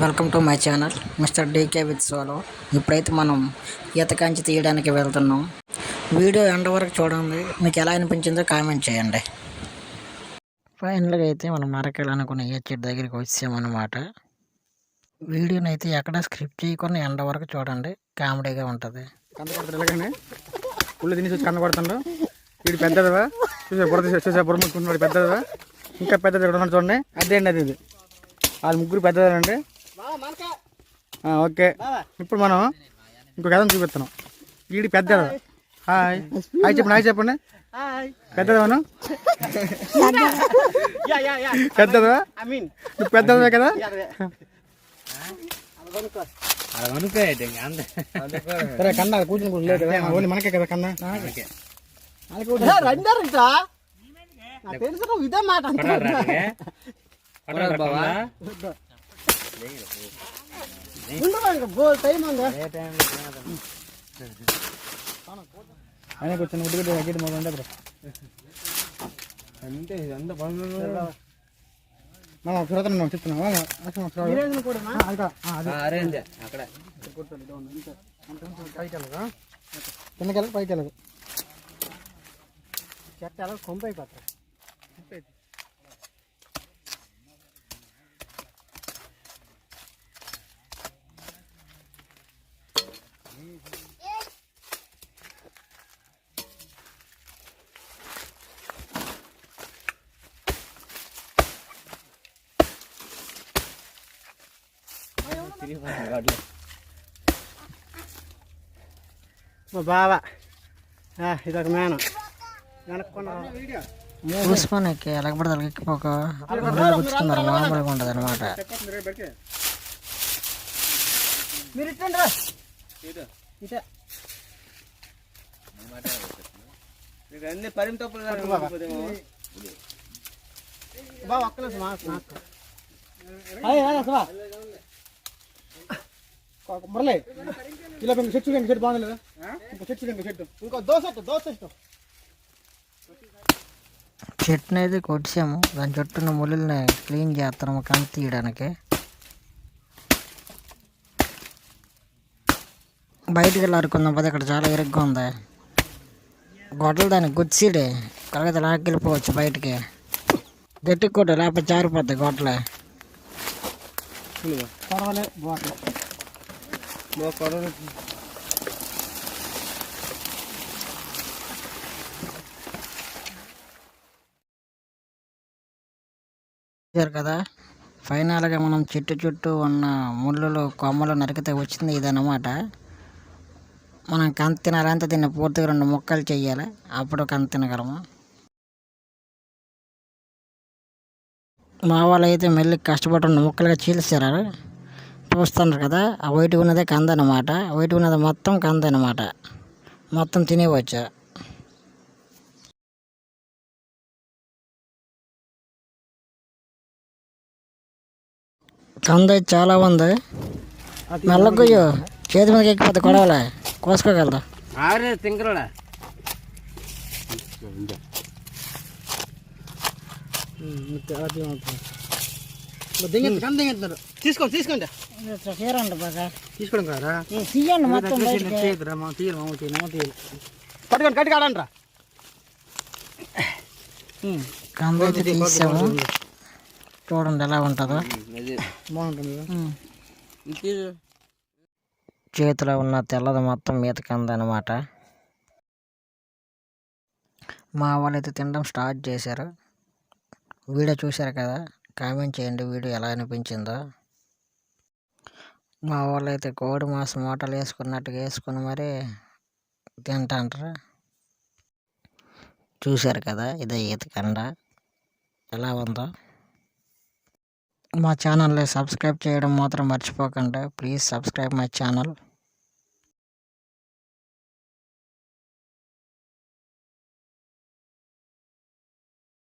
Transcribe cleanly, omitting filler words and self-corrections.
Welcome to my channel mister DK with solo. ఇప్పుడైతే మనం ఈత కంచి తీయడానికి వెళ్తున్నాం. వీడియో ఎండ్ వరకు చూడండి, మీకు ఎలా అనిపించిందో కామెంట్ చేయండి. ఫైనల్గా అయితే మనం మరకెళ్ళి అనుకున్న ఏ చెట్టు దగ్గరికి వచ్చామన్నమాట. వీడియోని అయితే ఎక్కడ స్క్రిప్ట్ చేయకుండా ఎండ వరకు చూడండి, కామెడీగా ఉంటుంది. కందపడతాడు పుల్లు తినేసి వచ్చి కందపడుతుండు. వీడు పెద్దదివా చూసా బుర్రముట్టుకుంటున్నాడు, పెద్దదివా ఇంకా పెద్దది ఉన్నాడు చూడండి. అదే అండి, అది ఇది వాళ్ళు ముగ్గురు పెద్దదండి. ఓకే, ఇప్పుడు మనం ఇంకొక కథను చూపిస్తున్నాం. వీడి పెద్దదా. హాయ్ హాయ్ చెప్పండి, హాయ్ చెప్పండి. పెద్దదవను పెద్దదా, నువ్వు పెద్దదే కదా. సరే కన్నా కూర్చుని లేదు ఓన్లీ మనకే కదా కన్నా. తెలుసు ఇదే మాట ఆయన కూర్చొని ఉడికి తగ్గితే మాకు ఉండదు. అంతే అంత చెప్తున్నాం. కిందకెళ్ళదు పైకి వెళ్ళదు, చెట్ట ఎలా కొంప అయిపోతాయి. బావా ఇదొక మేన చూసుకొని ఎక్కి ఎలగబడి ఎక్కిపోక కూర్చున్నారు, మామూలుగా ఉండదు అనమాట. మురళి ఇలా చెట్టు చూడండి, చెట్టు బాగుంది. ఇంకో చెట్టు చూడండి, చెట్టు ఇంకో దోశ చెట్టుని అయితే కొట్టాము, దాని చుట్టూ ముళ్ళని క్లీన్ చేస్తున్నాము కంతి తీయడానికి. బయటికి వెళ్ళి అరుకుందాం పది, ఇక్కడ చాలా ఇరుగ్గా ఉంది. గొడ్డలు దానికి గుచ్చిడే కలగత లాక్కెళ్ళిపోవచ్చు బయటికి. గట్టికి కొట్టు, లేకపోతే జారిపోద్ది గొడ్డలే. కదా ఫైనల్గా మనం చెట్టు చుట్టూ ఉన్న ముళ్ళులు కొమ్మలు నరికితే వచ్చింది ఇదన్నమాట. మనం కంది తినాలంటే దీన్ని పూర్తిగా 2 ముక్కలు చెయ్యాలి, అప్పుడు కంది తినగలము. మా వాళ్ళు అయితే మళ్ళీ కష్టపడి 2 ముక్కలుగా చీల్చారు. చూస్తున్నారు కదా, ఆ వైట్ ఉన్నదే కంద అనమాట. వైట్ ఉన్నది మొత్తం కంద అనమాట, మొత్తం తినేవచ్చు. కంద చాలా ఉంది. మెల్లగొయ్యో, చేతి మీదకి ఎక్కిపోతే కొడవలే కోసుకోగలదా. తీసుకోండి తీరండి బాగా తీసుకోవడం కదా, తీయండి మొత్తం పట్టుకొని కట్టి కాడంట్రా. కంద అయితే తీసాము, చూడండి ఎలా ఉంటుందో. బాగుంటుంది. చేతిలో ఉన్న తెల్లది మొత్తం మీత కంద అనమాట. మా వాళ్ళు అయితే తినడం స్టార్ట్ చేశారు. వీడియో చూశారు కదా, కామెంట్ చేయండి వీడియో ఎలా అనిపించిందో. మా వాళ్ళు అయితే కోడి మాంసం మూటలు వేసుకున్నట్టుగా వేసుకుని మరీ తింటాంటారు. చూశారు కదా, ఇదే ఈత కండ ఎలా ఉందో. మా ఛానల్ని సబ్స్క్రైబ్ చేయడం మాత్రం మర్చిపోకండి. Please subscribe my channel.